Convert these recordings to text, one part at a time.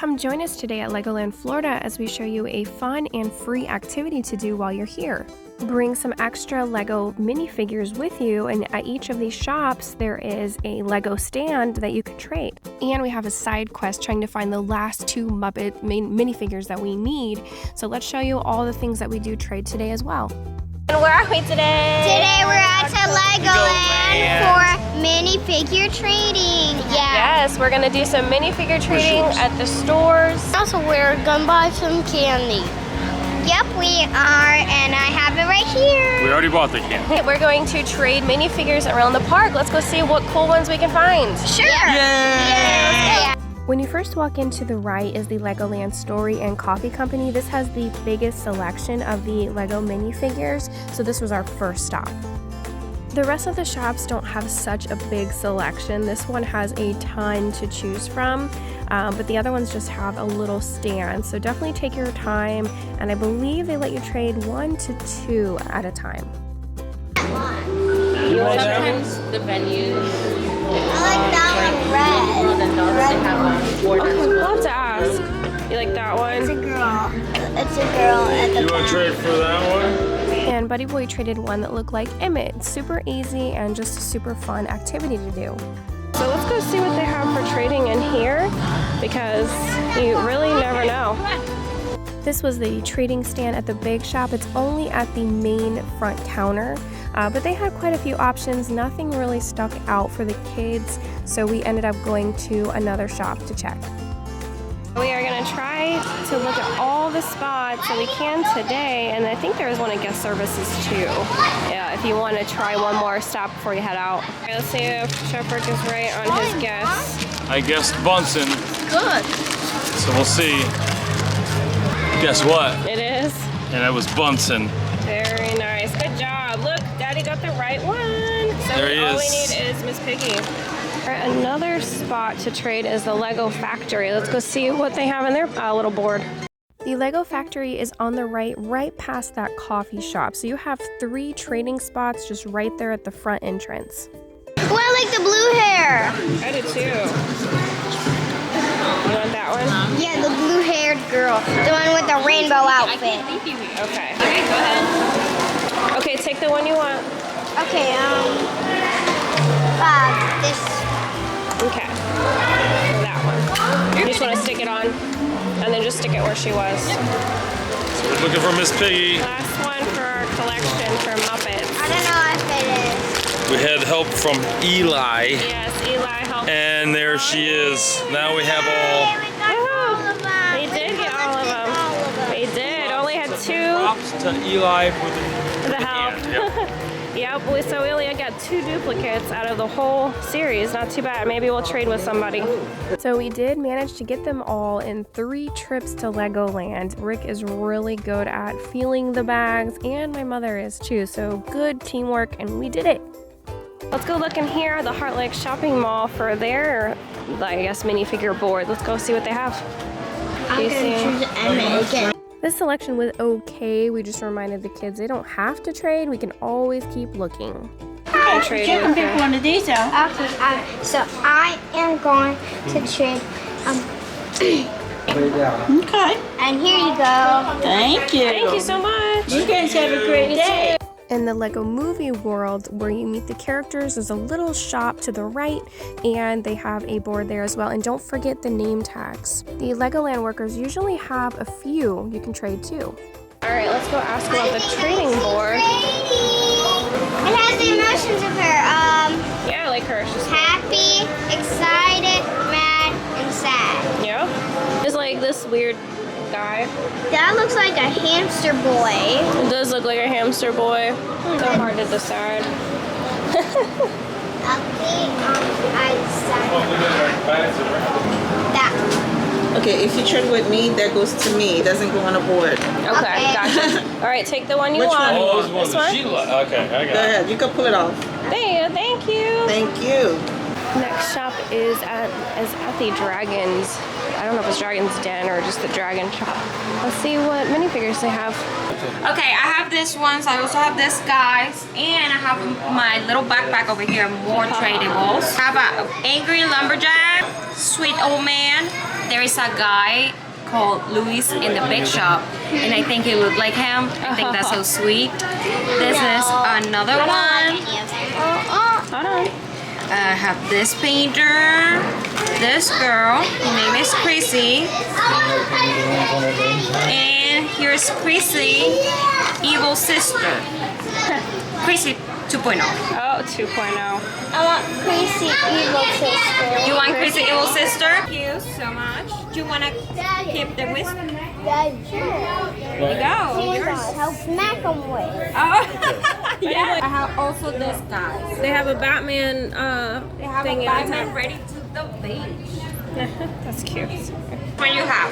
Come join us today at Legoland Florida as we show you a fun and free activity to do while you're here. Bring some extra Lego minifigures with you, and at each of these shops there is a Lego stand that you can trade. And we have a side quest trying to find the last 2 Muppet minifigures that we need. So let's show you all the things that we do trade today as well. And where are we today? Today we're at Legoland for minifigure trading. Yes, we're gonna do some minifigure trading at the stores. Also, we're gonna buy some candy. Yep, we are, and I have it right here. We already bought the candy. We're going to trade minifigures around the park. Let's go see what cool ones we can find. Sure. Yay! When you first walk in, to the right is the Legoland Story and Coffee Company. This has the biggest selection of the Lego minifigures, so this was our first stop. The rest of the shops don't have such a big selection. This one has a ton to choose from, but the other ones just have a little stand. So definitely take your time, and I believe they let you trade 1 to 2 at a time. Sometimes the venues. I like that one red. Okay, we'll have to ask. You like that one? It's a girl. It's a girl at the You want to trade for that one? And Buddy Boy traded one that looked like Emmett. Super easy and just a super fun activity to do. So let's go see what they have for trading in here, because you really never know. This was the trading stand at the big shop. It's only at the main front counter, but they had quite a few options. Nothing really stuck out for the kids, so we ended up going to another shop to check. We are going to try to look at all the spots that we can today, and I think there is one at guest services too. Yeah, if you want to try one more stop before you head out. Okay, let's see if Shepard is right on his guess. I guessed Bunsen, Good. so we'll see. Guess what? It is. And it was Bunsen. Very nice. Good job. Look, Daddy got the right one. So There he all we is. need is Miss Piggy. All right, another spot to trade is the Lego Factory. Let's go see what they have in their little board. The Lego Factory is on the right past that coffee shop. So you have 3 trading spots just right there at the front entrance. Well, I like the blue hair. I do too. You want that one? Yeah, the blue-haired girl. The one with the rainbow outfit. Okay. Okay, go ahead. Okay, take the one you want. Okay, this. Okay. That one. You just want to stick it on, and then just stick it where she was. So we're looking for Miss Piggy. Last one for our collection for Muppets. I don't know if it is. We had help from Eli. Yes, Eli helped. And there she is. Now we have all. We got all of them. They did get all of them. They did. Only had 2. Props to Eli for The help. Yep. Yep, so we only got 2 duplicates out of the whole series. Not too bad. Maybe we'll trade with somebody. So we did manage to get them all in 3 trips to Legoland. Rick is really good at feeling the bags, and my mother is too. So good teamwork, and we did it. Let's go look in here, the Heart Lake Shopping Mall, for their, I guess, minifigure board. Let's go see what they have. I'm gonna choose Emmett again. This selection was okay. We just reminded the kids they don't have to trade. We can always keep looking. Trade You can with pick her. one of these out. Okay, so I am going to trade. Okay. And here you go. Thank you. Thank you so much. You guys have a great day. In the Lego Movie World, where you meet the characters, there's a little shop to the right, and they have a board there as well. And don't forget the name tags. The Legoland workers usually have a few you can trade too. All right, let's go ask about the trading board. It has the emotions of her. Yeah, I like her. She's Happy, excited, mad, and sad. yeah. It's like this weird guy. That looks like a hamster boy. It does look like a hamster boy. So hard to decide. That. Okay, if you trade with me, that goes to me. It doesn't go on a board. Okay, gotcha. All right, take the one you Which want. one? Oh, those ones This that one? she liked. Okay, I Go got it. ahead, you can pull it off. There, thank you. Thank you. Next shop is at the Dragons. I don't know if it's Dragon's Den or just the Dragon shop. Let's see what minifigures they have. Okay, I have this one, so I also have this guys, and I have my little backpack over here, more tradables. I have an angry lumberjack, sweet old man, there is a guy called Luis in the big shop, and I think he looked like him. I think that's so sweet. This is another one. Hold on. I have this painter, this girl, her name is Chrissy, and here's Chrissy, evil sister. Chrissy 2.0. Oh, 2.0. I want Crazy Evil Sister. You want Chrissy evil sister? Thank you so much. Do you want to keep the whisk? Dad, There you go. Yours. help smack him with. Oh, yeah. I have also this guy. They have a Batman They have thingy a on Batman top. ready to the beach. That's cute. What you have?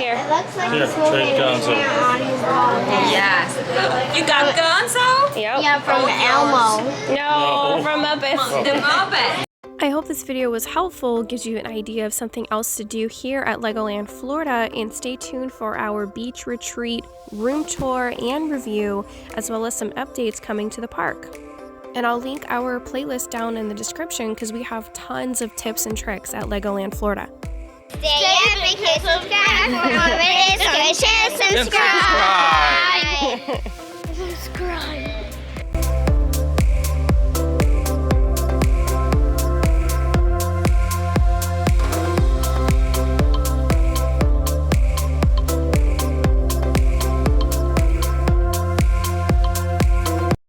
Here. It looks like Here, he's holding trade guns his hand on his ball head. Yes. You got Gonzo? Yep. Yeah, from Elmo. No, No. from Muppets. The Muppet. I hope this video was helpful, gives you an idea of something else to do here at Legoland Florida, and stay tuned for our beach retreat, room tour, and review, as well as some updates coming to the park. And I'll link our playlist down in the description because we have tons of tips and tricks at Legoland Florida. Stay epic, hit subscribe for more videos. Share, subscribe. Subscribe. Subscribe.